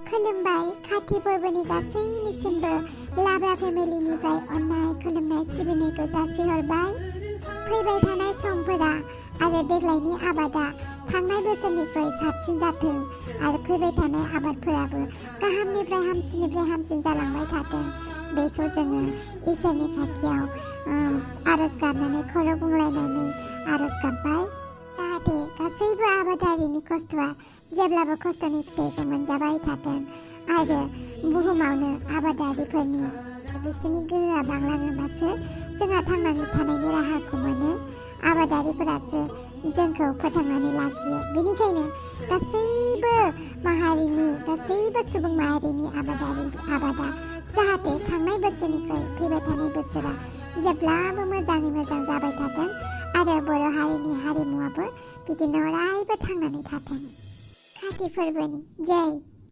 खुलुमबाय खाथि फोरबोनि गासैनिसिमबो लाब्रा फेमिलिनिफ्राय अननाय खुलुमनाय सिबिनायखौ जासिहरबाय। फैबाय थानाय समफोरा आरो देग्लायनि आबादा थांनाय बोसोरनिफ्राय साबसिन जाथों आरो फैबाय थानाय आबादफोराबो गाहामनिफ्राय हामसिन जालांबाय थाथों। बेखौ जोङो इसोरनि खाथियाव आरज गाबनानै खर' बुंलायनानै आरज गाबबाय। जाहाथे गासैबो आबादारिनि खस्थ'आ जेब्लाबो खस्थ'नि फिथाइखौ मोनजाबाय थाथों आरो बुहुमावनो आबादारिफोरनि बिसोरनि गोहोआ बांलाङोबासो जोंहा थांनानै थानायनि राहाखौ मोनो। आबादारिफोरासो जोंखौ फोथांनानै लाखियो। बेनिखायनो गासैबो सुबुं माहारिनि आबादा जाहाथे थांनाय बोसोरनिफ्राय फैबाय थानाय बोसोरा जेब्लाबो मोजाङै मोजां जाबाय थाथों आरो बर' हारिनि हारिमुवाबो बिदिनो अरायबो थांनानै थाथों। खाथि फोरबोनि जय।